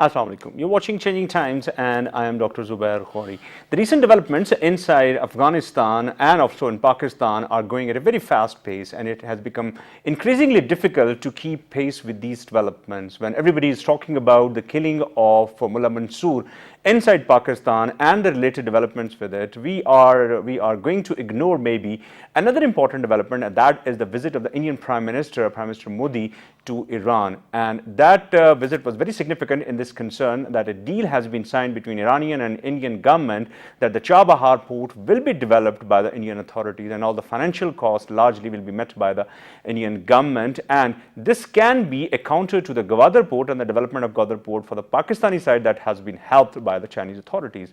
Assalamu alaikum. You're watching Changing Times and I am Dr. Zubair Khori. The recent developments inside Afghanistan and also in Pakistan are going at a very fast pace, and it has become increasingly difficult to keep pace with these developments. When everybody is talking about the killing of Mullah Mansoor inside Pakistan and the related developments with it, we are going to ignore maybe another important development, and that is the visit of the Indian Prime Minister Modi, to Iran. And that visit was very significant in this concern that a deal has been signed between Iranian and Indian government that the Chabahar port will be developed by the Indian authorities, and all the financial costs largely will be met by the Indian government. And this can be a counter to the Gwadar port and the development of Gwadar port for the Pakistani side that has been helped by the Chinese authorities.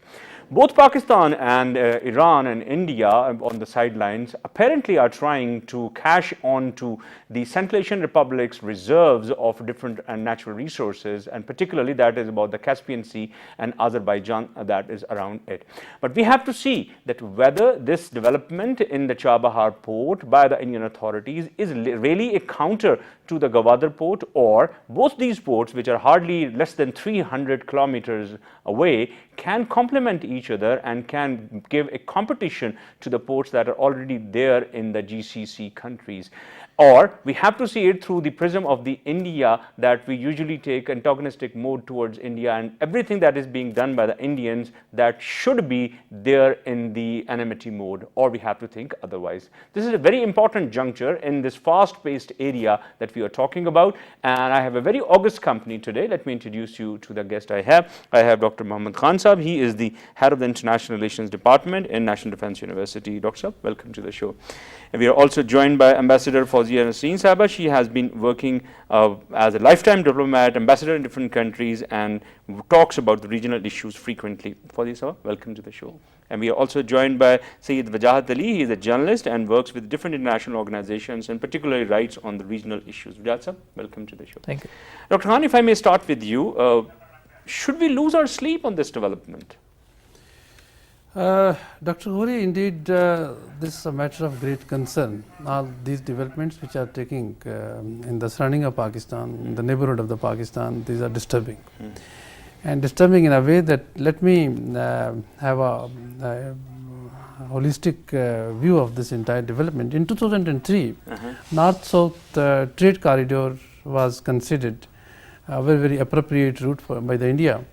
Both Pakistan and Iran and India on the sidelines apparently are trying to cash on to the Central Asian Republic's reserves of different natural resources, and particularly that is about the Caspian Sea and Azerbaijan that is around it. But we have to see that whether this development in the Chabahar port by the Indian authorities is really a counter to the Gwadar port, or both these ports, which are hardly less than 300 kilometers away, can complement each other and can give a competition to the ports that are already there in the GCC countries. Or we have to see it through the prism of the India, that we usually take antagonistic mode towards India, and everything that is being done by the Indians that should be there in the enmity mode, or we have to think otherwise. This is a very important juncture in this fast-paced area that we are talking about, and I have a very august company today. Let me introduce you to the guest I have. I have Dr. Mohammad Khan Sahab. He is the head of the International Relations Department in National Defense University. Dr. Sahab, welcome to the show. And we are also joined by Ambassador Fawzia Nasreen Sahaba. She has been working as a lifetime diplomat, ambassador in different countries, and talks about the regional issues frequently. Fawzia Sahaba, welcome to the show. And we are also joined by Sayyid Wajahat Ali. He is a journalist and works with different international organizations and particularly writes on the regional issues. Wajahat Sahab, welcome to the show. Thank you. Dr. Khan, if I may start with you, should we lose our sleep on this development? Dr. Khori, indeed, this is a matter of great concern. All these developments which are taking in the surrounding of Pakistan, in the neighborhood of the Pakistan, these are disturbing. And disturbing in a way that, let me have a holistic view of this entire development. In 2003, North-South trade corridor was considered a very, very appropriate route by the India.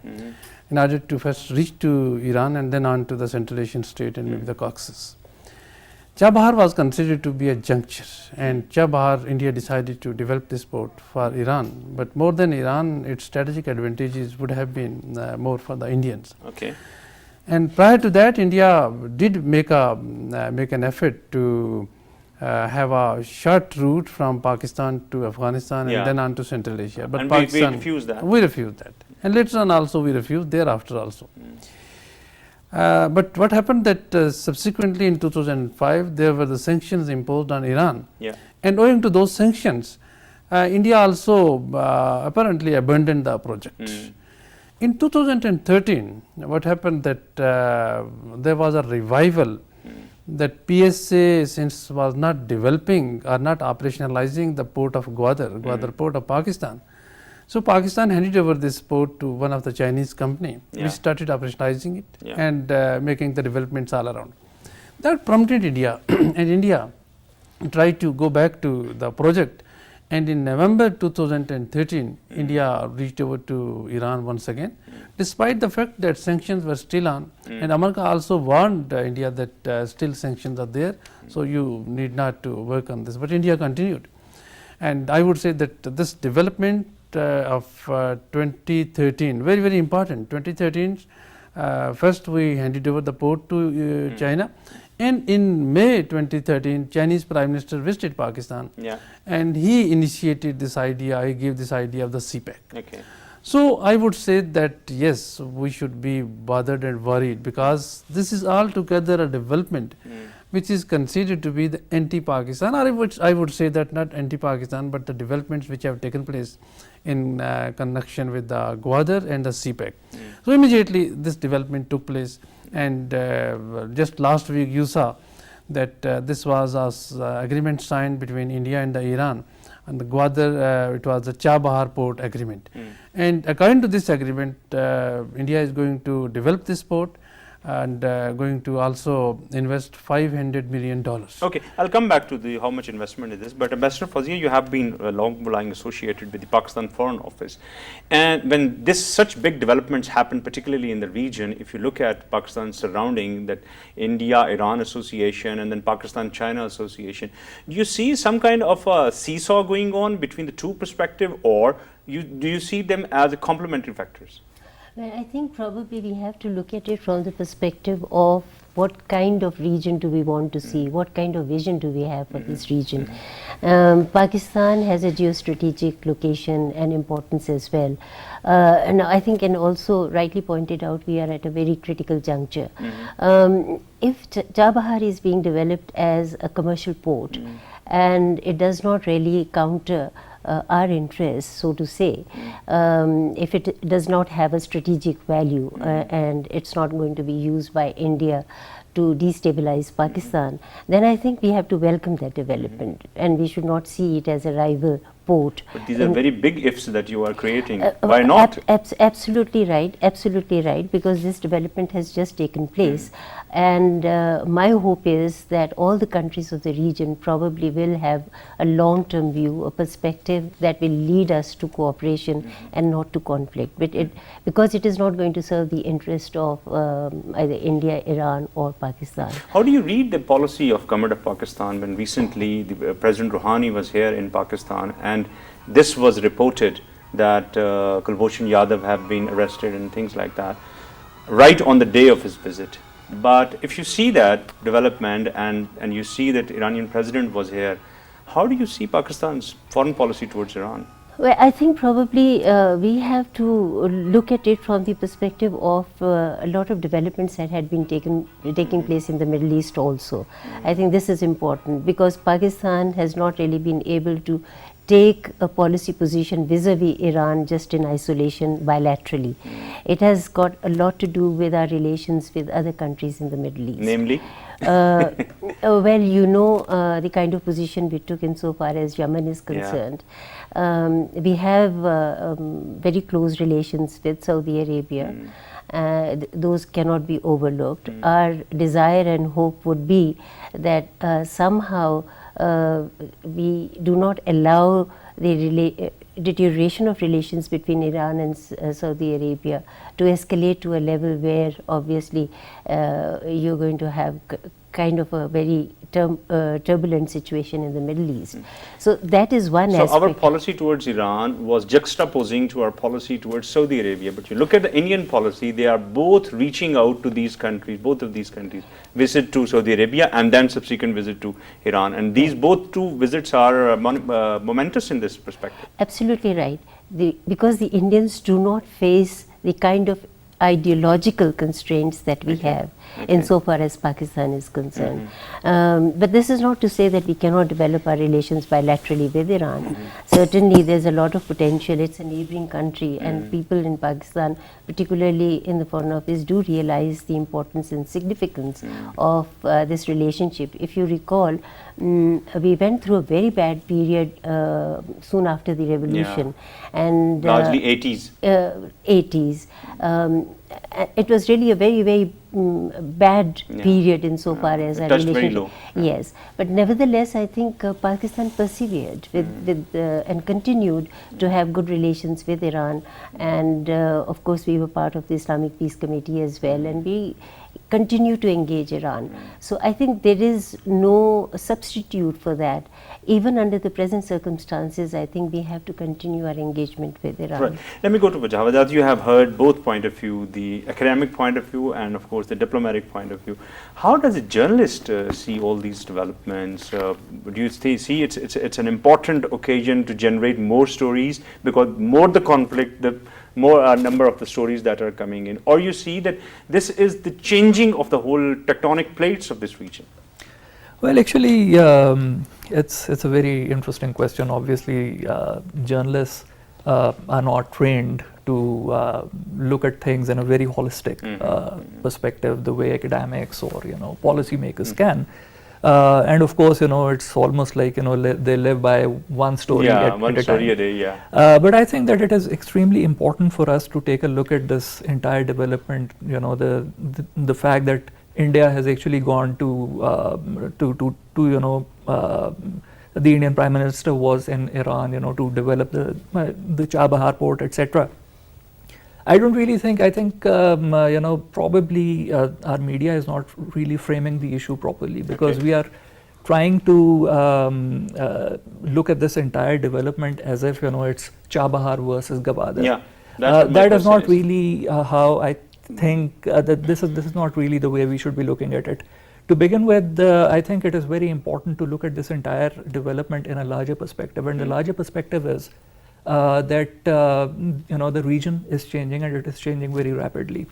In order to first reach to Iran and then on to the Central Asian state and maybe the Caucasus. Chabahar was considered to be a juncture, and Chabahar, India decided to develop this port for Iran. But more than Iran, its strategic advantages would have been more for the Indians. Okay. And prior to that, India did make an effort to have a short route from Pakistan to Afghanistan and then on to Central Asia. But Pakistan, we refused that. We refused that. And later on also we refused, thereafter also. But what happened that subsequently in 2005 there were the sanctions imposed on Iran. And owing to those sanctions, India also apparently abandoned the project. In 2013, what happened that there was a revival that PSA since was not developing or not operationalizing the port of Gwadar port of Pakistan. So Pakistan handed over this port to one of the Chinese company, which started operationalizing it and making the developments all around. That prompted India, and India tried to go back to the project. And in November 2013, India reached over to Iran once again, despite the fact that sanctions were still on. And America also warned India that still sanctions are there, so you need not to work on this. But India continued. And I would say that this development of 2013, very, very important. 2013, first we handed over the port to China. And in May 2013, Chinese Prime Minister visited Pakistan, and he initiated this idea, he gave this idea of the CPEC. So I would say that yes, we should be bothered and worried, because this is altogether a development which is considered to be the anti-Pakistan, or I would say that not anti-Pakistan, but the developments which have taken place in connection with the Gwadar and the CPEC. So immediately this development took place, and just last week you saw that this was an agreement signed between India and Iran and the Gwadar, it was the Chabahar port agreement. And according to this agreement, India is going to develop this port and going to also invest $500 million. Okay, I'll come back to the how much investment it is, but Ambassador Fazia, you have been long associated with the Pakistan Foreign Office, and when such big developments happen, particularly in the region, if you look at Pakistan surrounding that India-Iran association and then Pakistan-China association, do you see some kind of a seesaw going on between the two perspectives, or do you see them as complementary factors? Well, I think probably we have to look at it from the perspective of what kind of region do we want to see, what kind of vision do we have for this region. Pakistan has a geostrategic location and importance as well. And I think, and also rightly pointed out, we are at a very critical juncture. If Chabahar is being developed as a commercial port, and it does not really counter our interests, so to say, if it does not have a strategic value and it's not going to be used by India to destabilize Pakistan, then I think we have to welcome that development and we should not see it as a rival port. But these are very big ifs that you are creating. Why not? Absolutely right, because this development has just taken place. And my hope is that all the countries of the region probably will have a long-term view, a perspective that will lead us to cooperation and not to conflict. But because it is not going to serve the interest of either India, Iran or Pakistan. How do you read the policy of Government of Pakistan when recently President Rouhani was here in Pakistan and this was reported that Kulbhushan Yadav have been arrested and things like that, right on the day of his visit? But if you see that development and you see that Iranian president was here, how do you see Pakistan's foreign policy towards Iran? Well, I think probably we have to look at it from the perspective of a lot of developments that had been taking place in the Middle East also. I think this is important because Pakistan has not really been able to take a policy position vis-a-vis Iran just in isolation bilaterally. It has got a lot to do with our relations with other countries in the Middle East. Namely? Well, you know the kind of position we took insofar as Yemen is concerned. We have very close relations with Saudi Arabia. Those cannot be overlooked. Our desire and hope would be that somehow we do not allow the deterioration of relations between Iran and Saudi Arabia to escalate to a level where obviously you're going to have kind of a very turbulent situation in the Middle East. So that is one aspect. So our policy towards Iran was juxtaposing to our policy towards Saudi Arabia. But you look at the Indian policy, they are both reaching out to these countries, both of these countries, visit to Saudi Arabia and then subsequent visit to Iran. And these both two visits are momentous in this perspective. Absolutely right. Because the Indians do not face the kind of ideological constraints that we have insofar as Pakistan is concerned. But this is not to say that we cannot develop our relations bilaterally with Iran. Certainly there's a lot of potential. It's a neighboring country and people in Pakistan, particularly in the Foreign Office, do realize the importance and significance of this relationship. If you recall, we went through a very bad period soon after the revolution. And largely 80s. 80s. It was really a very, very bad period insofar as our relationship. Very low. Yes, but nevertheless, I think Pakistan persevered with and continued to have good relations with Iran, and of course we were part of the Islamic Peace Committee as well, and we continue to engage Iran. So I think there is no substitute for that. Even under the present circumstances, I think we have to continue our engagement with Iran. Right. Let me go to Javadat. You have heard both point of view, the academic point of view and of course the diplomatic point of view. How does a journalist see all these developments? Do you see it's an important occasion to generate more stories, because more the conflict, the more number of the stories that are coming in, or you see that this is the changing of the whole tectonic plates of this region? Well, actually, it's a very interesting question. Obviously, journalists are not trained to look at things in a very holistic perspective, the way academics or policymakers can. And of course, it's almost like, they live by one story at one a story time. a day, yeah. But I think that it is extremely important for us to take a look at this entire development, the fact that India has actually gone to the Indian Prime Minister was in Iran, to develop the Chabahar port, etc. I don't really think, I think, probably our media is not really framing the issue properly, because we are trying to look at this entire development as if, it's Chabahar versus Gwadar. Yeah, that is not really how I think that this is not really the way we should be looking at it. To begin with, I think it is very important to look at this entire development in a larger perspective, and the larger perspective is that the region is changing, and it is changing very rapidly.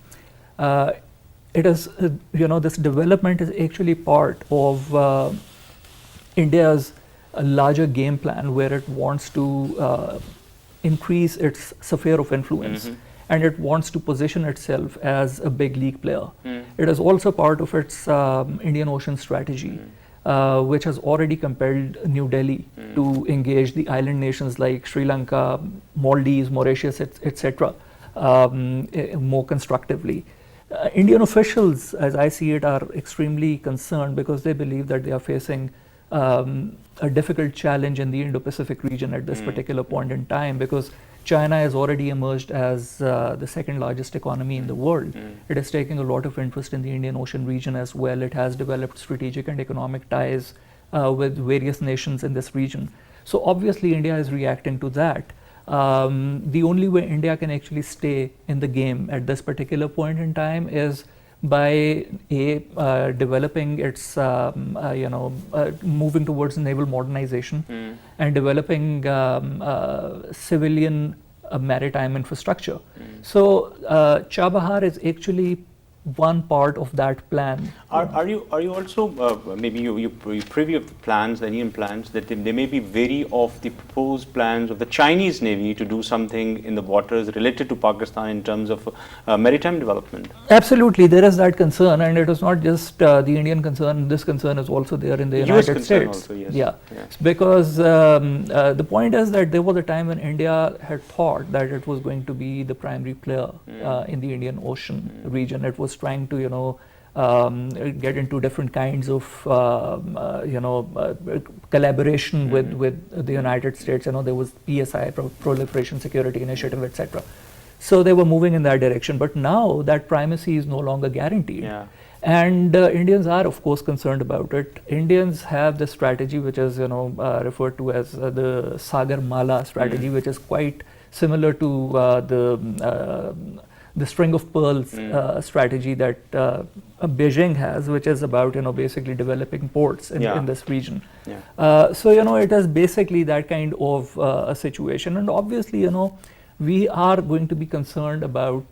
It is this development is actually part of India's larger game plan, where it wants to increase its sphere of influence, and it wants to position itself as a big league player. It is also part of its Indian Ocean strategy, which has already compelled New Delhi to engage the island nations like Sri Lanka, Maldives, Mauritius, etc. More constructively. Indian officials, as I see it, are extremely concerned, because they believe that they are facing a difficult challenge in the Indo-Pacific region at this particular point in time, because China has already emerged as the second largest economy in the world. It is taking a lot of interest in the Indian Ocean region as well. It has developed strategic and economic ties with various nations in this region. So obviously India is reacting to that. The only way India can actually stay in the game at this particular point in time is by developing its, moving towards naval modernization and developing civilian maritime infrastructure. So Chabahar is actually one part of that plan. Are you also maybe you preview of the plans, the Indian plans, that they may be wary of the proposed plans of the Chinese Navy to do something in the waters related to Pakistan in terms of maritime development? Absolutely, there is that concern, and it is not just the Indian concern. This concern is also there in the United States. Also, yes. Yeah, because the point is that there was a time when India had thought that it was going to be the primary player in the Indian Ocean region. It was trying to get into different kinds of collaboration with the United States. There was PSI, Proliferation Security Initiative, etc. So they were moving in that direction, but now that primacy is no longer guaranteed. And Indians are, of course, concerned about it. Indians have the strategy which is referred to as the Sagar Mala strategy, which is quite similar to the string of pearls strategy that Beijing has, which is about basically developing ports in this region. So it is basically that kind of a situation, and obviously we are going to be concerned about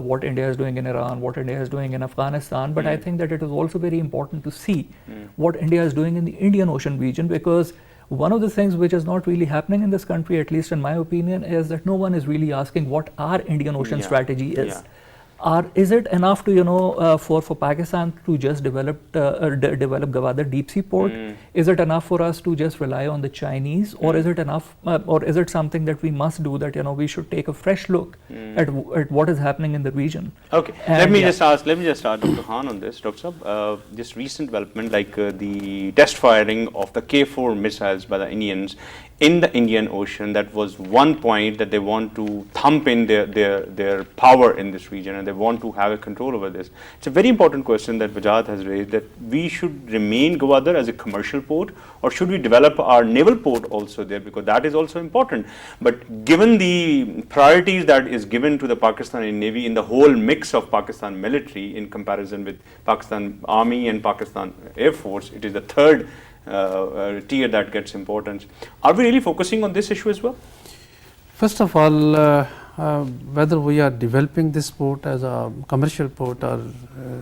what India is doing in Iran, what India is doing in Afghanistan, but I think that it is also very important to see what India is doing in the Indian Ocean region, because one of the things which is not really happening in this country, at least in my opinion, is that no one is really asking what our Indian Ocean strategy is. Is it enough to for Pakistan to just develop Gwadar deep sea port? Is it enough for us to just rely on the Chinese, or is it enough, or is it something that we must do, that we should take a fresh look at what is happening in the region? Okay, let me just ask Dr. Khan on this. Dr. Saab, this recent development, like the test firing of the K4 missiles by the Indians in the Indian Ocean, that was one point that they want to thump in their power in this region, and they want to have a control over this. It's a very important question that Vijat has raised, that we should remain Gwadar as a commercial port, or should we develop our naval port also there, because that is also important. But given the priorities that is given to the Pakistani Navy in the whole mix of Pakistan military in comparison with Pakistan Army and Pakistan Air Force, it is the third tier that gets importance. Are we really focusing on this issue as well? First of all, whether we are developing this port as a commercial port, or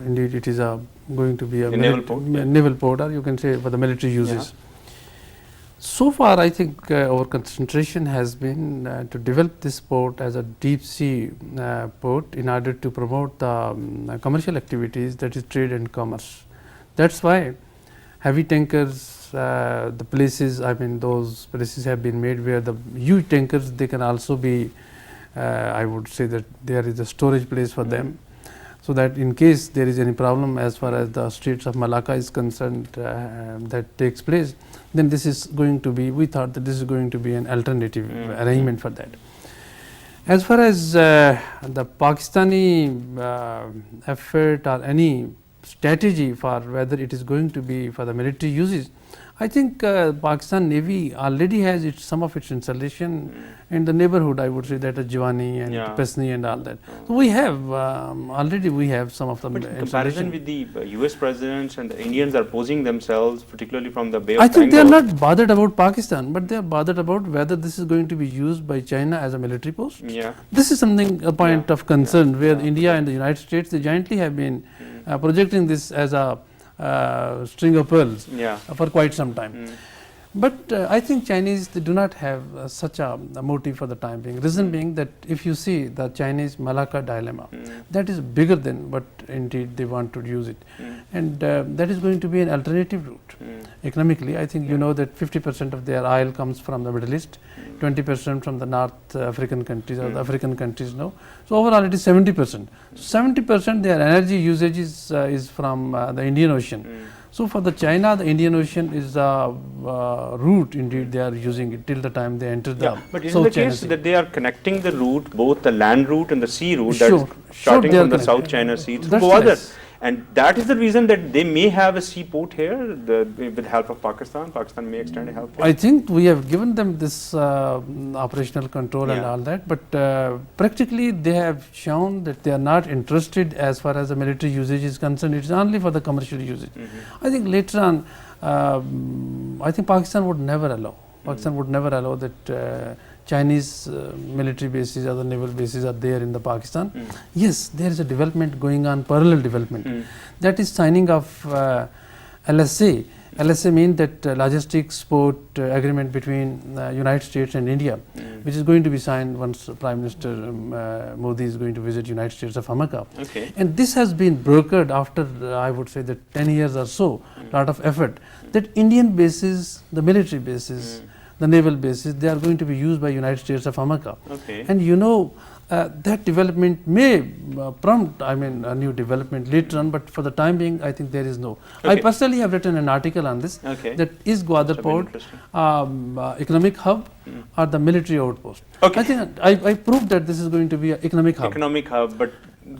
indeed it is going to be a naval port, or you can say for the military uses. So far, I think our concentration has been to develop this port as a deep sea port in order to promote the commercial activities, that is trade and commerce. That's why, heavy tankers, the places, I mean those places have been made where the huge tankers, they can also be, I would say that there is a storage place for them, so that in case there is any problem as far as the Straits of Malacca is concerned, that takes place, then this is going to be, we thought that this is going to be an alternative arrangement for that. As far as the Pakistani effort or any strategy for whether it is going to be for the military uses, I think Pakistan Navy already has some of its installation in the neighborhood, I would say that Jiwani and Pesni and all that. So we have already we have some of them. But in comparison with the US presidents and the Indians are opposing themselves, particularly from the Bay of I think Bengal. they are not bothered about Pakistan, but they are bothered about whether this is going to be used by China as a military post. This is something, a point of concern where India and the United States, they jointly have been projecting this as a string of pearls for quite some time. But I think Chinese, they do not have such a motive for the time being. Reason being that if you see the Chinese Malacca dilemma, that is bigger than what indeed they want to use it. And that is going to be an alternative route. Economically, I think you know that 50% of their oil comes from the Middle East, 20% from the North African countries or the African countries now. So overall it is 70%. 70% their energy usage is from the Indian Ocean. So for the China, the Indian Ocean is the route indeed they are using it till the time they enter the but South in the China case Sea. that they are connecting the route, both the land route and the sea route, that's starting from the South China Sea to Gwadar. And that is the reason that they may have a seaport here with help of Pakistan. Pakistan may extend help. I think we have given them this operational control and all that, but practically they have shown that they are not interested as far as the military usage is concerned. It is only for the commercial usage. I think later on, I think Pakistan would never allow. Pakistan would never allow that Chinese military bases or the naval bases are there in the Pakistan. Yes, there is a development going on, parallel development. That is signing of LSA. LSA means that logistics support agreement between United States and India, which is going to be signed once Prime Minister Modi is going to visit United States of America. And this has been brokered after I would say that 10 years or so, lot of effort, that Indian bases, the military bases, the naval bases, they are going to be used by United States of America. And you know, that development may prompt, I mean, a new development later on, but for the time being, I think there is no. I personally have written an article on this, that is Gwadar Port economic hub or the military outpost. I think I proved that this is going to be an economic hub. Economic hub, but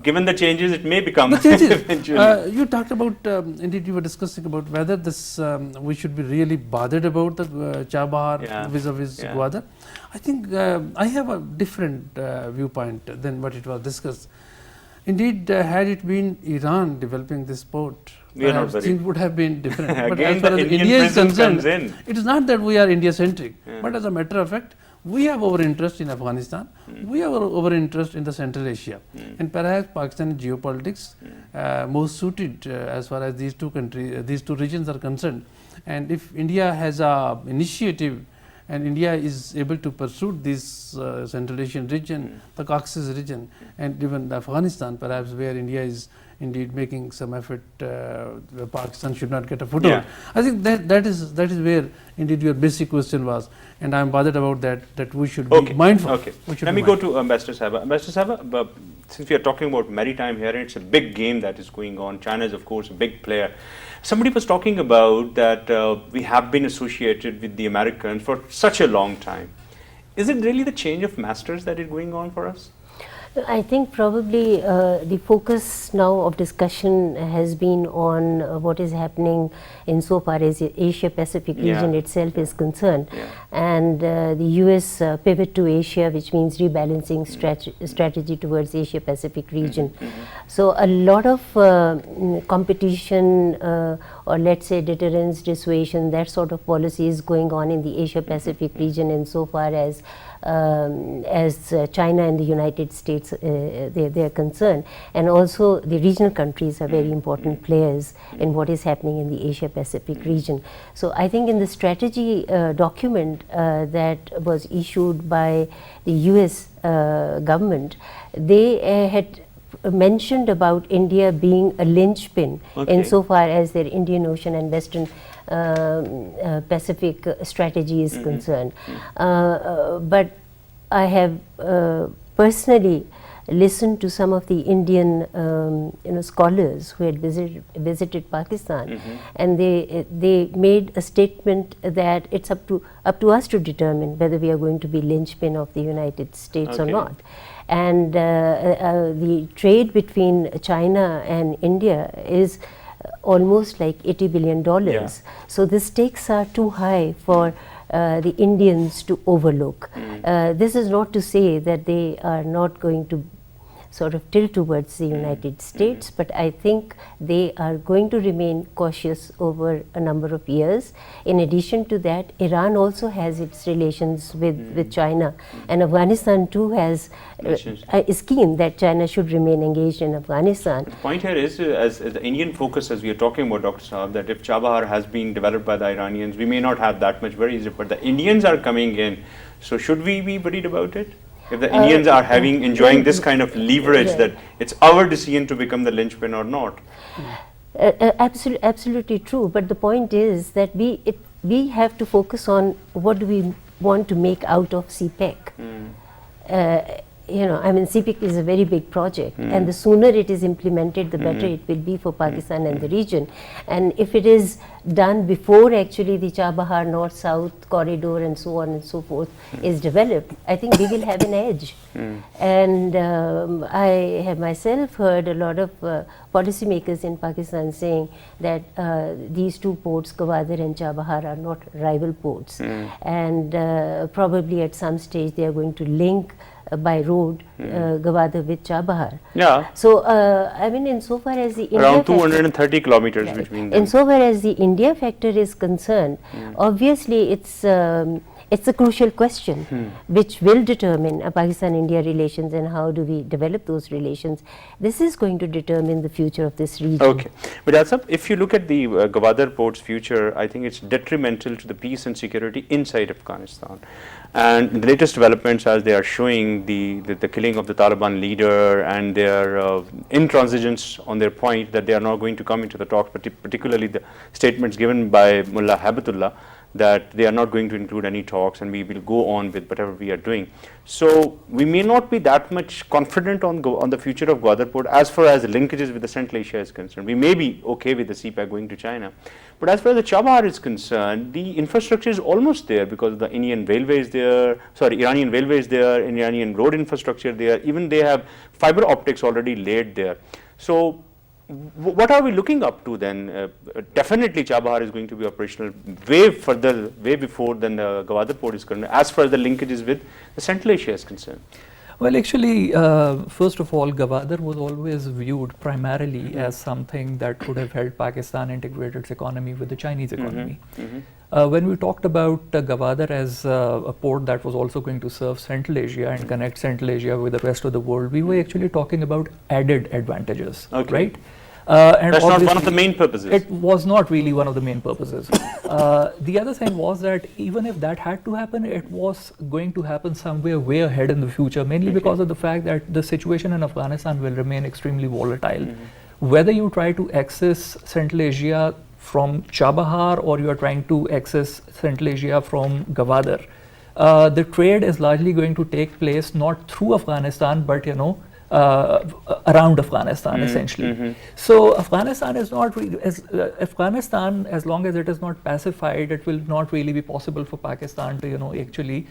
given the changes, it may become the changes. eventually. You talked about, indeed you were discussing about whether this, we should be really bothered about the Chabahar vis-a-vis Gwadar. I think I have a different viewpoint than what it was discussed. Indeed, had it been Iran developing this port, things would have been different. But as far as India is concerned, it is not that we are India-centric, but as a matter of fact, we have our interest in Afghanistan, we have our interest in the Central Asia, and perhaps Pakistan geopolitics most suited as far as these two countries, these two regions are concerned. And if India has a initiative and India is able to pursue this Central Asian region, the Caucasus region, and even Afghanistan, perhaps where India is indeed making some effort, Pakistan should not get a foothold. I think that is where indeed your basic question was, and I am bothered about that we should be mindful. Let me go to Ambassador Sahaba. Ambassador Sahaba, since we are talking about maritime here, and it's a big game that is going on, China is of course a big player. Somebody was talking about that we have been associated with the Americans for such a long time. Is it really the change of masters that is going on for us? I think probably the focus now of discussion has been on what is happening insofar as the Asia Pacific region itself is concerned, and the US pivot to Asia, which means rebalancing strategy towards Asia Pacific region. So a lot of competition or let's say deterrence, dissuasion, that sort of policy is going on in the Asia Pacific region insofar as China and the United States they are concerned, and also the regional countries are very important players in what is happening in the Asia Pacific region. So I think in the strategy document that was issued by the US government, they had mentioned about India being a linchpin insofar as their Indian Ocean and Western Pacific strategy is concerned. But I have personally listened to some of the Indian scholars who had visited Pakistan, and they made a statement that it's up to us to determine whether we are going to be linchpin of the United States or not. And the trade between China and India is almost like $80 billion. So the stakes are too high for the Indians to overlook. This is not to say that they are not going to sort of tilt towards the United States, but I think they are going to remain cautious over a number of years. In addition to that, Iran also has its relations with China, and Afghanistan too has is keen that China should remain engaged in Afghanistan. The point here is, as the Indian focus, as we are talking about, Dr. Saab, that if Chabahar has been developed by the Iranians, we may not have that much worries, but the Indians are coming in. So should we be worried about it? If the Indians are enjoying this kind of leverage, that it's our decision to become the linchpin or not. Absolutely true. But the point is that we have to focus on what do we want to make out of CPEC. I mean, CPEC is a very big project, and the sooner it is implemented, the better it will be for Pakistan and the region. And if it is done before actually the Chabahar North-South corridor and so on and so forth is developed, I think we will have an edge. And I have myself heard a lot of policymakers in Pakistan saying that these two ports, Gwadar and Chabahar, are not rival ports, and probably at some stage they are going to link by road Gwadar with Chabahar. Yeah. So I mean, insofar as the around 230 kilometers between them. Insofar as the India factor is concerned, obviously it's a crucial question which will determine Pakistan-India relations and how do we develop those relations. This is going to determine the future of this region. Okay, but that's up. If you look at the Gwadar port's future, I think it's detrimental to the peace and security inside Afghanistan. And the latest developments, as they are showing, the killing of the Taliban leader and their intransigence on their point that they are not going to come into the talks, particularly the statements given by Mullah Habatullah that they are not going to include any talks and we will go on with whatever we are doing. So we may not be that much confident on the future of Gwadar port as far as the linkages with the Central Asia is concerned. We may be okay with the CPEC going to China. But as far as the Chabahar is concerned, the infrastructure is almost there because the Iranian railway is there, Iranian road infrastructure there, even they have fiber optics already laid there. So what are we looking up to then? Definitely Chabahar is going to be operational way before than the Gwadar port is concerned, as far as the linkages with the Central Asia is concerned. Well, actually, first of all, Gwadar was always viewed primarily as something that could have helped Pakistan integrate its economy with the Chinese economy. When we talked about Gwadar as a port that was also going to serve Central Asia and connect Central Asia with the rest of the world, we were actually talking about added advantages, right? And that's not one of the main purposes. It was not really one of the main purposes. The other thing was that even if that had to happen, it was going to happen somewhere way ahead in the future, mainly because of the fact that the situation in Afghanistan will remain extremely volatile. Whether you try to access Central Asia from Chabahar or you are trying to access Central Asia from Gwadar, the trade is largely going to take place not through Afghanistan, but around Afghanistan essentially. So Afghanistan is not really, Afghanistan, as long as it is not pacified, it will not really be possible for Pakistan to actually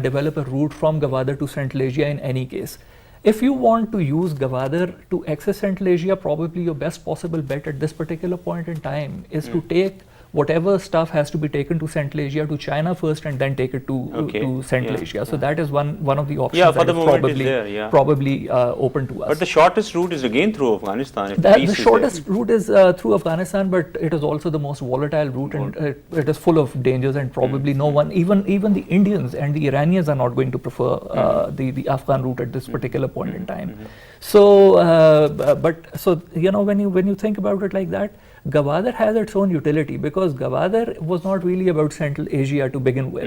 develop a route from Gwadar to Central Asia in any case. If you want to use Gwadar to access Central Asia, probably your best possible bet at this particular point in time is to take whatever stuff has to be taken to Central Asia to China first and then take it to Central Asia. So that is one of the options that is probably open to us. But the shortest route is again through Afghanistan. The shortest route is through Afghanistan, but it is also the most volatile route and it is full of dangers and probably no one, even the Indians and the Iranians are not going to prefer the Afghan route at this particular point in time. So, when you think about it like that, Gwadar has its own utility because Gwadar was not really about Central Asia to begin with.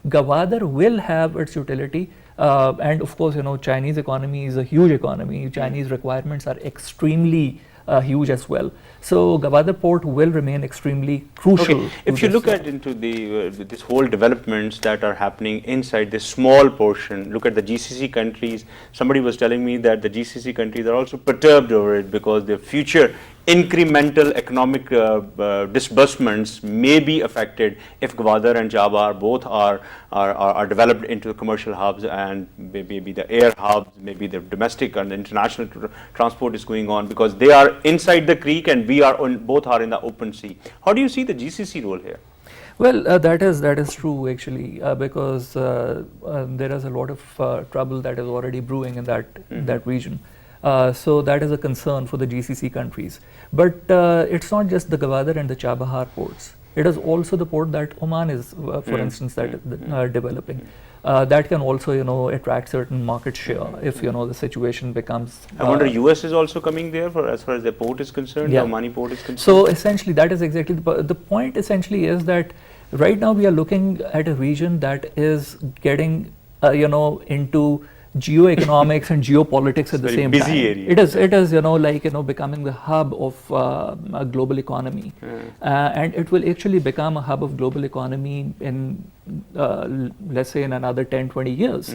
Gwadar will have its utility And of course, Chinese economy is a huge economy. Chinese requirements are extremely huge as well. So Gwadar port will remain extremely crucial. Okay. If you look at into the this whole developments that are happening inside this small portion, look at the GCC countries. Somebody was telling me that the GCC countries are also perturbed over it because their future incremental economic disbursements may be affected if Gwadar and Chabahar both are developed into commercial hubs, and maybe the air hubs, maybe the domestic and the international transport is going on because they are inside the creek and we are both are in the open sea. How do you see the GCC role here? Well, that is true actually, because there is a lot of trouble that is already brewing in that region. So that is a concern for the GCC countries. But it's not just the Gwadar and the Chabahar ports. It is also the port that Oman is, for instance, that developing. That can also, attract certain market share if, the situation becomes. I wonder US is also coming there as far as the port is concerned, the Omani port is concerned. So essentially that is exactly the point essentially is that right now we are looking at a region that is getting, into geoeconomics and geopolitics at the same time. Area. It is becoming the hub of a global economy, and it will actually become a hub of global economy in let's say in another 10-20 years.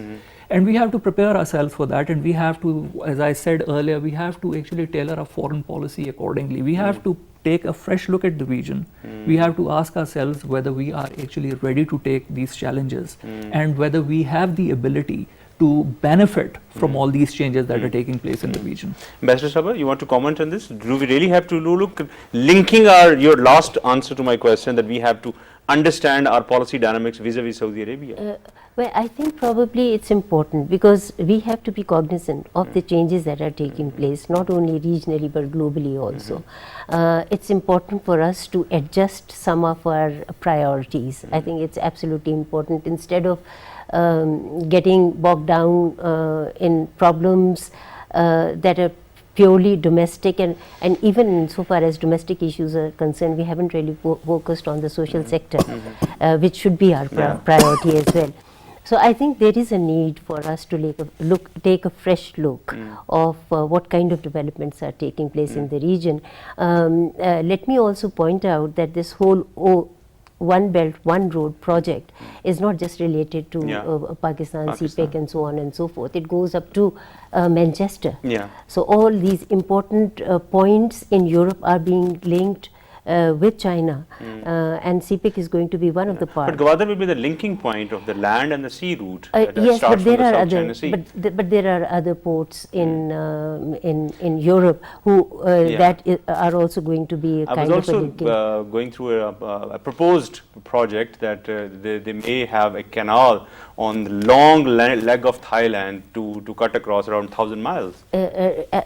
And we have to prepare ourselves for that, and we have to, as I said earlier, we have to actually tailor our foreign policy accordingly. We have to take a fresh look at the region. We have to ask ourselves whether we are actually ready to take these challenges and whether we have the ability to benefit from all these changes that are taking place in the region. Ambassador Sabha, you want to comment on this? Do we really have to look, linking your last answer to my question, that we have to understand our policy dynamics vis-a-vis Saudi Arabia? Well, I think probably it's important because we have to be cognizant of the changes that are taking place, not only regionally but globally also. It's important for us to adjust some of our priorities. I think it's absolutely important. Instead of getting bogged down in problems that are purely domestic, and even insofar as domestic issues are concerned, we haven't really focused on the social sector, which should be our priority as well. So I think there is a need for us to take a fresh look of what kind of developments are taking place in the region. Let me also point out that this whole One Belt, One Road project is not just related to Pakistan, CPEC and so on and so forth. It goes up to Manchester. So all these important points in Europe are being linked with China, and CPEC is going to be one of the parts. But Gwadar will be the linking point of the land and the sea route. Yes, but there are other, but there are other ports in Europe who are also going to be a kind of a linking. I was also going through a proposed project that they may have a canal on the long leg of Thailand to cut across around 1,000 miles.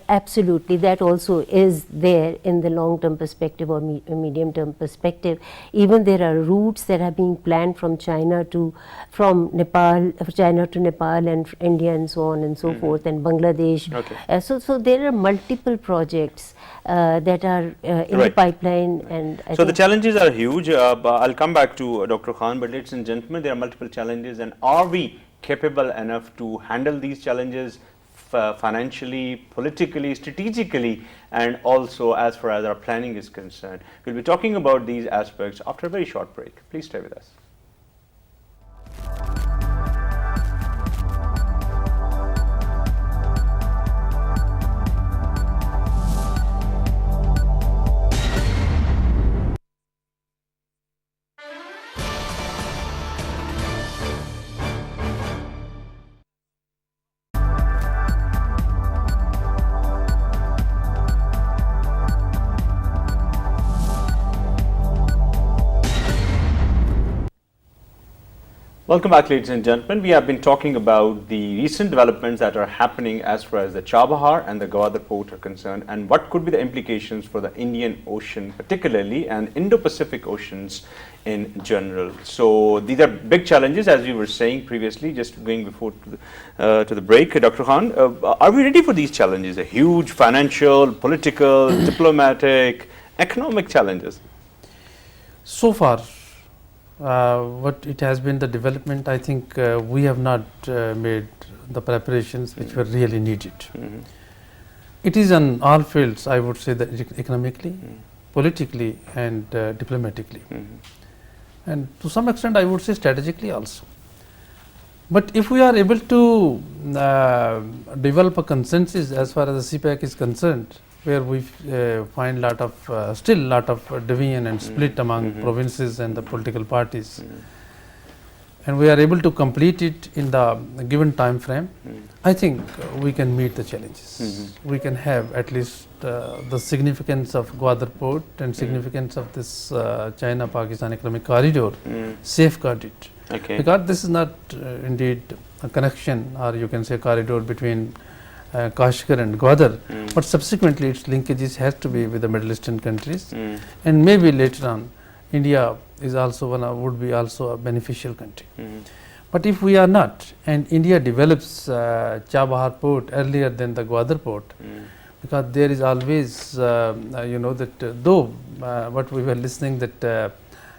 Absolutely, that also is there in the long-term perspective or medium-term perspective. Even there are routes that are being planned from China to Nepal and India and so on and so forth, and Bangladesh. So there are multiple projects that are in the pipeline, and so the challenges are huge. I'll come back to Dr. Khan, but ladies and gentlemen, there are multiple challenges, and are we capable enough to handle these challenges financially, politically, strategically, and also as far as our planning is concerned? We'll be talking about these aspects after a very short break. Please stay with us. Welcome back, ladies and gentlemen. We have been talking about the recent developments that are happening as far as the Chabahar and the Gwadar port are concerned, and what could be the implications for the Indian Ocean particularly and Indo-Pacific Oceans in general. So these are big challenges, as we were saying previously, just going before to the break. Dr. Khan, are we ready for these challenges? A huge financial, political, diplomatic, economic challenges. So far, what it has been the development, I think we have not made the preparations which were really needed. It is on all fields, I would say, that economically, politically and diplomatically, and to some extent I would say strategically also. But if we are able to develop a consensus as far as the CPEC is concerned, where we find lot of still lot of division and split among provinces and the political parties, and we are able to complete it in the given time frame, I think we can meet the challenges. We can have at least the significance of Gwadar port and significance of this China-Pakistan economic corridor safeguarded. Because this is not indeed a connection, or you can say corridor between Kashgar and Gwadar, but subsequently its linkages has to be with the Middle Eastern countries, and maybe later on India is also would be also a beneficial country. But if we are not, and India develops Chabahar port earlier than the Gwadar port, because there is always though what we were listening that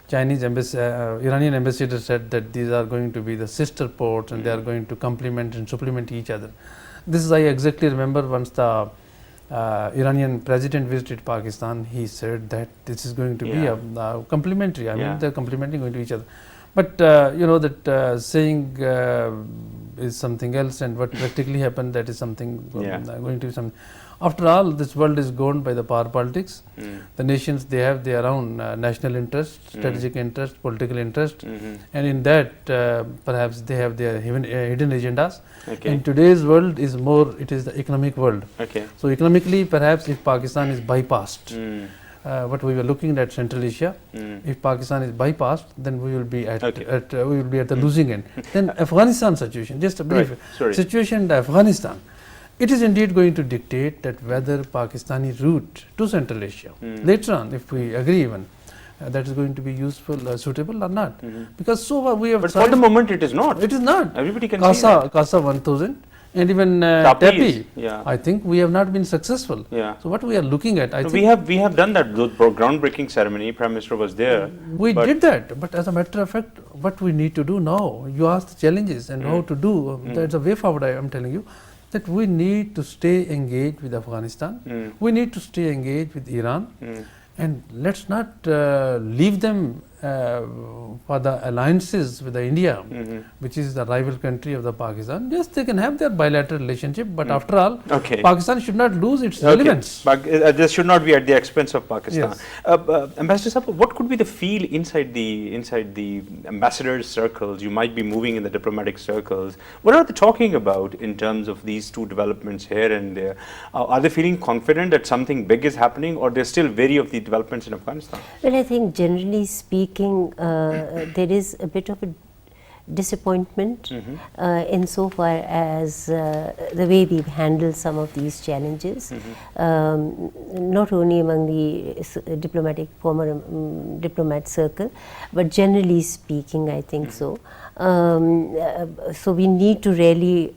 Chinese Iranian ambassador said that these are going to be the sister ports and they are going to complement and supplement each other. This is, I exactly remember, once the Iranian president visited Pakistan, he said that this is going to be a complementary. I mean, they are complementing going to each other. But that saying is something else, and what practically happened, that is something going to be something. After all, this world is governed by the power politics. The nations, they have their own national interest, strategic interest, political interest, and in that perhaps they have their hidden agendas. In today's world is more, it is the economic world. So economically, perhaps if Pakistan is bypassed, what we were looking at Central Asia, if Pakistan is bypassed, then we will be at the losing end. Then Afghanistan situation, just a brief situation in Afghanistan. It is indeed going to dictate that whether Pakistani route to Central Asia, later on, if we agree even, that is going to be useful, suitable or not. Because so far we have... But for the moment it is not. It is not. Everybody can see that. Kasa 1000 and even Tapi, I think we have not been successful. So what we are looking at, I think... We have done that groundbreaking ceremony, Prime Minister was there. We did that, but as a matter of fact, what we need to do now, you ask the challenges and how to do, that's a way forward, I am telling you. That we need to stay engaged with Afghanistan, we need to stay engaged with Iran, and let's not leave them for the alliances with the India, which is the rival country of the Pakistan. Yes, they can have their bilateral relationship, but after all, Pakistan should not lose its relevance. This should not be at the expense of Pakistan. Ambassador Saab, what could be the feel inside the ambassadors' circles? You might be moving in the diplomatic circles. What are they talking about in terms of these two developments here and there? Are they feeling confident that something big is happening, or they're still wary of the developments in Afghanistan? Well, I think generally speaking, there is a bit of a disappointment insofar as the way we've handled some of these challenges, not only among the former diplomat circle, but generally speaking, I think so. So we need to really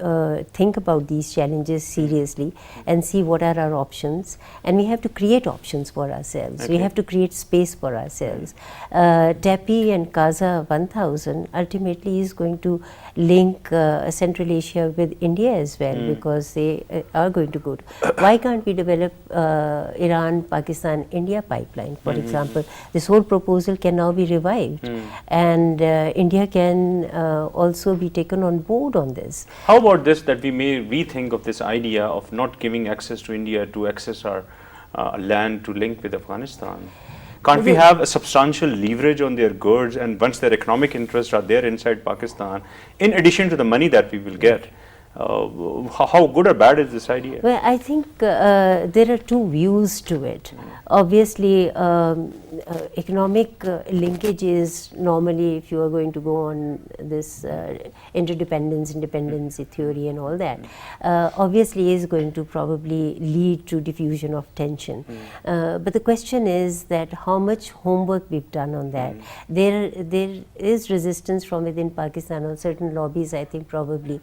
think about these challenges seriously and see what are our options, and we have to create options for ourselves. We have to create space for ourselves. Tapi and Kasa 1000 ultimately is going to link Central Asia with India as well, because they are going to go to. Why can't we develop Iran, Pakistan, India pipeline, for example? This whole proposal can now be revived, and India can also be taken on board on this. How about this, that we may rethink of this idea of not giving access to India to access our land to link with Afghanistan? Can't we have a substantial leverage on their goods, and once their economic interests are there inside Pakistan, in addition to the money that we will get? How good or bad is this idea? Well, I think there are two views to it. Obviously, economic linkages, normally if you are going to go on this interdependence, independency theory and all that, obviously is going to probably lead to diffusion of tension. But the question is that how much homework we've done on that. There is resistance from within Pakistan, on certain lobbies I think probably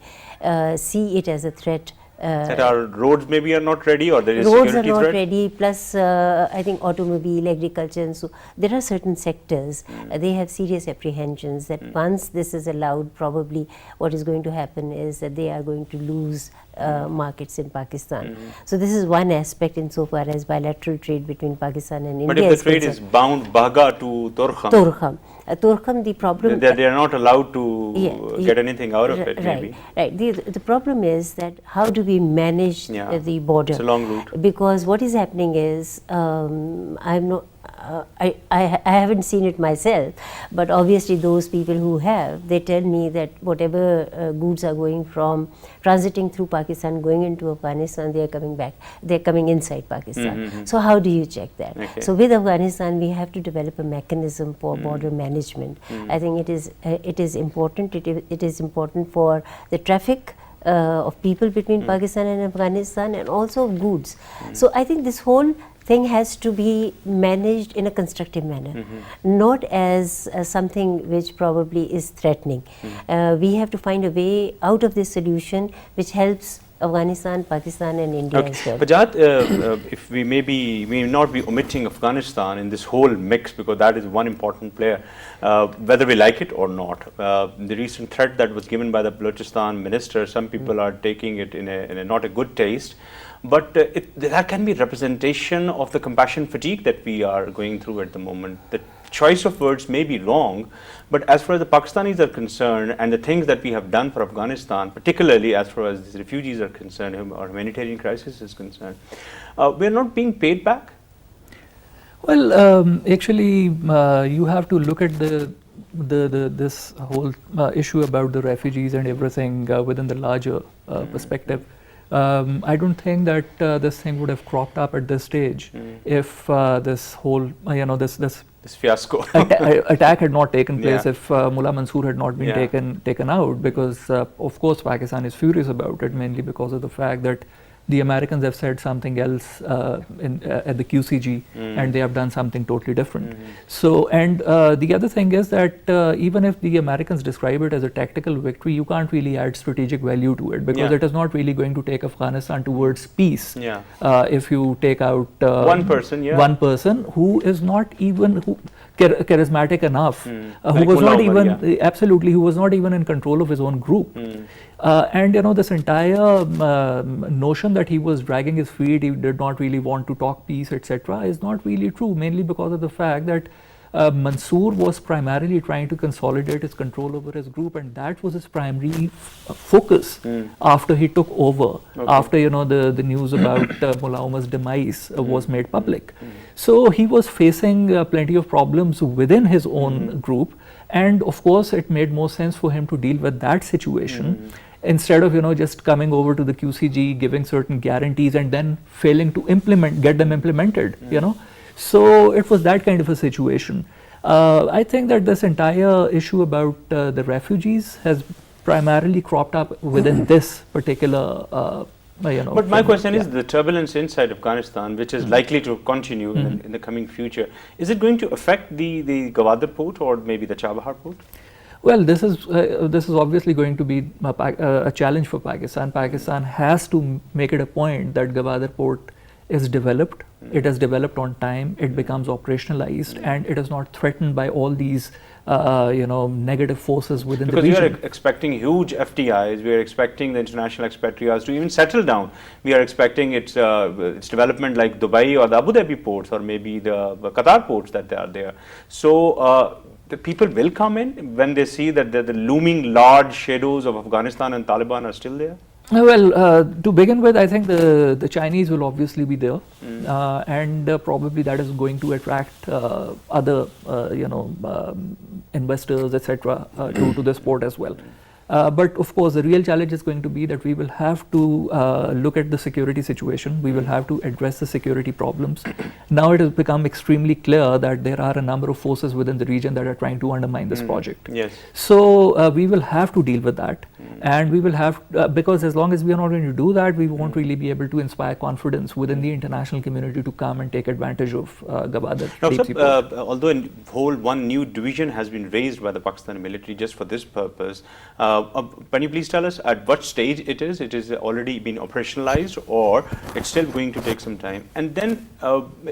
see it as a threat that our roads maybe are not ready, or there is roads are security not threat? ready, plus I think automobile, agriculture, and so there are certain sectors they have serious apprehensions that once this is allowed, probably what is going to happen is that they are going to lose markets in Pakistan. So this is one aspect insofar as bilateral trade between Pakistan and But India if the trade is bound Baga to Torkham, Torkham, the problem they are not allowed to get anything out of it, maybe. Right. The problem is that how do we manage the border? It's a long route. Because what is happening is, I'm not. I haven't seen it myself, but obviously those people who have, they tell me that whatever goods are going from transiting through Pakistan going into Afghanistan, they are coming back, they are coming inside Pakistan. So how do you check that? Okay. So with Afghanistan, we have to develop a mechanism for border management. I think it is important. It is important for the traffic of people between Pakistan and Afghanistan, and also of goods. So I think this whole thing has to be managed in a constructive manner, not as something which probably is threatening. We have to find a way out of this solution which helps Afghanistan, Pakistan and India as well. Pajat, if we may not be omitting Afghanistan in this whole mix, because that is one important player, whether we like it or not. The recent threat that was given by the Balochistan minister, some people are taking it in a not a good taste. But that can be representation of the compassion fatigue that we are going through at the moment. The choice of words may be wrong, but as far as the Pakistanis are concerned and the things that we have done for Afghanistan, particularly as far as the refugees are concerned or humanitarian crisis is concerned, we are not being paid back? Well, actually, you have to look at this whole issue about the refugees and everything within the larger perspective. I don't think that this thing would have cropped up at this stage if this whole, this fiasco attack had not taken place, Yeah. if Mullah Mansoor had not been taken out, because of course Pakistan is furious about it, mainly because of the fact that the Americans have said something else at the QCG, and they have done something totally different. So, and the other thing is that even if the Americans describe it as a tactical victory, you can't really add strategic value to it, because it is not really going to take Afghanistan towards peace. If you take out one person who is not even charismatic enough, who was not even absolutely, who was not even in control of his own group. And this entire notion that he was dragging his feet, he did not really want to talk peace, etc., is not really true, mainly because of the fact that Mansoor was primarily trying to consolidate his control over his group, and that was his primary focus after he took over, after the news about Mullah Omar's demise was made public. So he was facing plenty of problems within his own group, and of course it made more sense for him to deal with that situation instead of just coming over to the QCG, giving certain guarantees and then failing to get them implemented. So it was that kind of a situation. I think that this entire issue about the refugees has primarily cropped up within this particular But my question is, the turbulence inside Afghanistan, which is likely to continue in the coming future, is it going to affect the Gwadar port or maybe the Chabahar port? Well, this is obviously going to be a challenge for Pakistan. Pakistan has to make it a point that Gwadar port is developed. It is developed on time. It becomes operationalized, and it is not threatened by all these negative forces within the region. Because we are expecting huge FDIs, we are expecting the international expatriates to even settle down. We are expecting its development like Dubai or the Abu Dhabi ports, or maybe the Qatar ports that are there. So the people will come in when they see that the looming large shadows of Afghanistan and Taliban are still there? Well, to begin with, I think the Chinese will obviously be there, and probably that is going to attract other, investors, etc., to this port as well. But of course, the real challenge is going to be that we will have to look at the security situation. We will have to address the security problems. Now it has become extremely clear that there are a number of forces within the region that are trying to undermine this project. Yes. So we will have to deal with that, and we will have because as long as we are not going to do that, we won't really be able to inspire confidence within the international community to come and take advantage of Gwadar. Although one new division has been raised by the Pakistani military just for this purpose, Can you please tell us at what stage it is? It is already been operationalized, or it's still going to take some time? And then,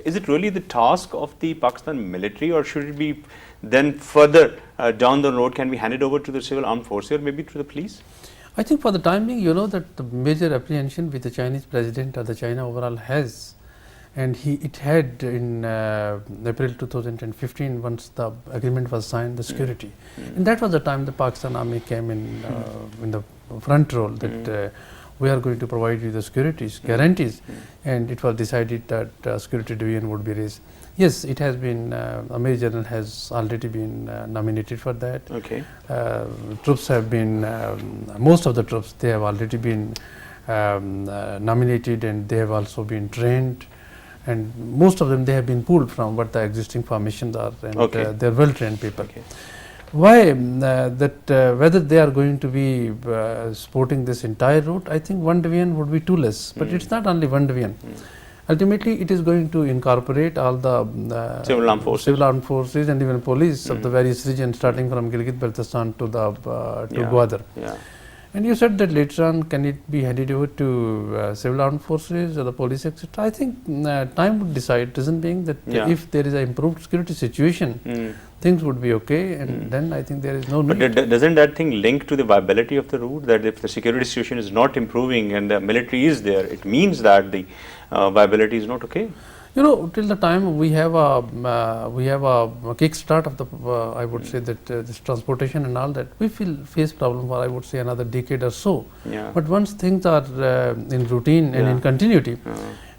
is it really the task of the Pakistan military, or should it be then further down the road? Can we hand it over to the civil armed forces, or maybe to the police? I think for the time being, you know that the major apprehension which the Chinese president or the China overall has, and it had in April 2015 once the agreement was signed, the security. And that was the time the Pakistan army came in the front role that we are going to provide you the securities, guarantees, and it was decided that security division would be raised. Yes, it has been, a Major General has already been nominated for that. Okay. Troops have been, most of the troops, they have already been nominated, and they have also been trained, and most of them, they have been pulled from what the existing formations are, and they are well trained people. Okay. Why whether they are going to be supporting this entire route, I think one division would be too less, but it's not only one division. Ultimately, it is going to incorporate all the civil armed forces and even police of the various regions, starting from Gilgit-Baltistan to Gwadar. Yeah. And you said that later on, can it be handed over to civil armed forces or the police, etc.? I think time would decide. Reason being that if there is an improved security situation, things would be okay, and then I think there is no need. But doesn't that thing link to the viability of the route? That if the security situation is not improving and the military is there, it means that the viability is not okay. You know, till the time we have a kickstart of the, I would say that this transportation and all that, we face problem for, I would say, another decade or so. Yeah. But once things are in routine and in continuity,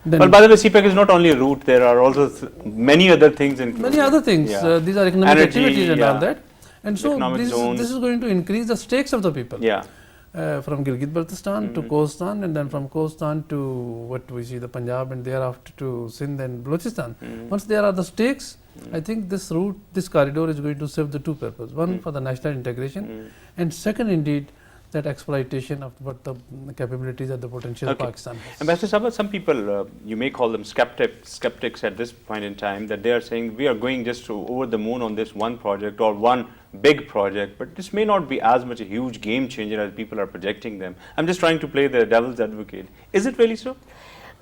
then well, by the way, CPEC is not only a route. There are also many other things. Many other things. These are economic activities and all that. And so this is going to increase the stakes of the people. Yeah. From Gilgit-Baltistan to Kholistan, and then from Kholistan to what we see the Punjab, and thereafter to Sindh and Balochistan. Once there are the stakes, I think this route, this corridor is going to serve the two purposes. One, for the national integration, and second, indeed, that exploitation of what the capabilities and the potential of Pakistan has. Ambassador Sabah, some people, you may call them skeptics at this point in time, that they are saying we are going just over the moon on this one project or one big project, but this may not be as much a huge game changer as people are projecting them. I'm just trying to play the devil's advocate. Is it really so?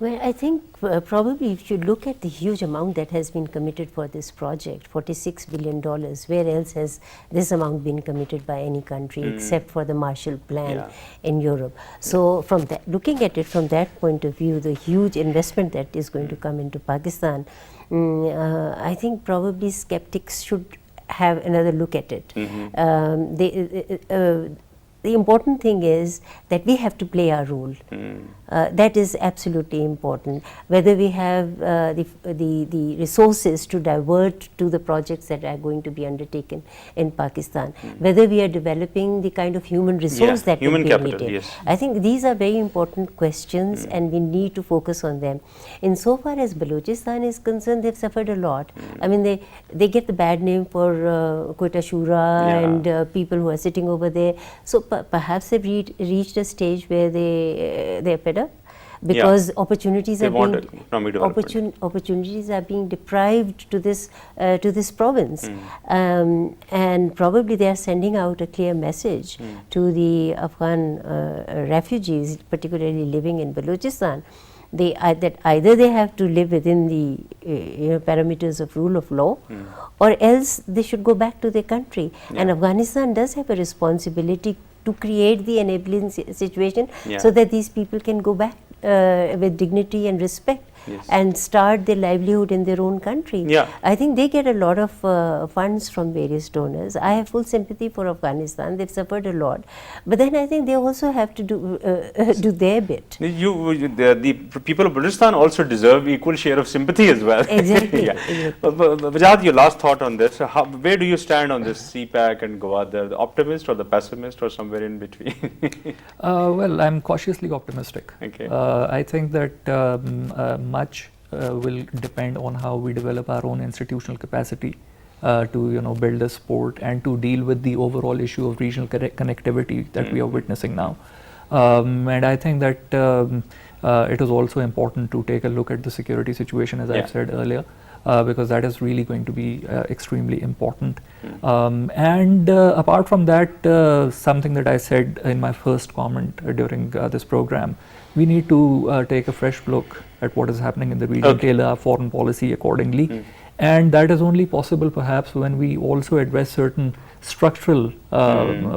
Well, I think probably if you look at the huge amount that has been committed for this project, $46 billion, where else has this amount been committed by any country except for the Marshall Plan in Europe? So from that, looking at it from that point of view, the huge investment that is going to come into Pakistan, I think probably skeptics should have another look at it. The important thing is that we have to play our role. That is absolutely important. Whether we have the resources to divert to the projects that are going to be undertaken in Pakistan, whether we are developing the kind of human resource that human will be capital, needed. yes. I think these are very important questions, and we need to focus on them. Insofar as Balochistan is concerned, they've suffered a lot. I mean, they get the bad name for Quetta Shura and people who are sitting over there. So perhaps they've reached a stage where they're fed up, because opportunities are being deprived to this province, and probably they are sending out a clear message to the Afghan refugees, particularly living in Balochistan, that either they have to live within the parameters of rule of law, or else they should go back to their country. And Afghanistan does have a responsibility to create the enabling situation so that these people can go back with dignity and respect and start their livelihood in their own country. I think they get a lot of funds from various donors. I have full sympathy for Afghanistan. They've suffered a lot, but then I think they also have to do their bit. The people of Balochistan also deserve equal share of sympathy as well. Exactly. Vajad, your last thought on this. Where do you stand on this CPEC and Gwadar? The optimist or the pessimist, or somewhere in between? Well, I'm cautiously optimistic. Okay. I think that much will depend on how we develop our own institutional capacity to build the support and to deal with the overall issue of regional connectivity that we are witnessing now. And I think that it is also important to take a look at the security situation, as I've said earlier. because that is really going to be extremely important. And apart from that, something that I said in my first comment during this program, we need to take a fresh look at what is happening in the region, tailor our foreign policy accordingly. And that is only possible perhaps when we also address certain structural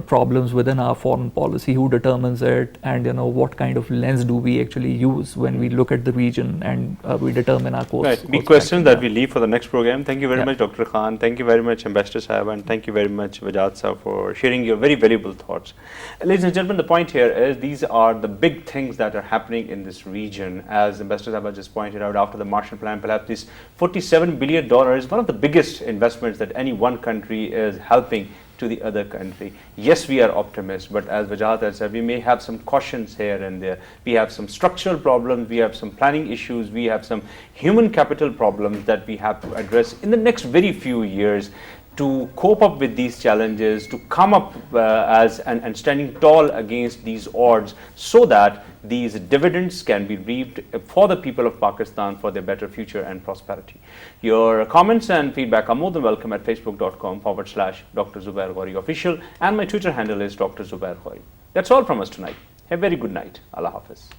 problems within our foreign policy. Who determines it, and what kind of lens do we actually use when we look at the region and we determine our course. Right. Big questions that we leave for the next program. Thank you very much, Dr. Khan. Thank you very much, Ambassador Sahib, and thank you very much, Vajad Sahib, for sharing your very valuable thoughts. Ladies and gentlemen, the point here is these are the big things that are happening in this region. As Ambassador Sahib just pointed out, after the Marshall Plan, perhaps this $47 billion is one of the biggest investments that any one country is helping to the other country. Yes, we are optimists, but as Vajad has said, we may have some cautions here and there. We have some structural problems, we have some planning issues, we have some human capital problems that we have to address in the next very few years to cope up with these challenges, to come up and standing tall against these odds, so that these dividends can be reaped for the people of Pakistan for their better future and prosperity. Your comments and feedback are more than welcome at facebook.com/Dr. Zubair Ghori official, and my Twitter handle is Dr. Zubair Ghori. That's all from us tonight. Have a very good night. Allah Hafiz.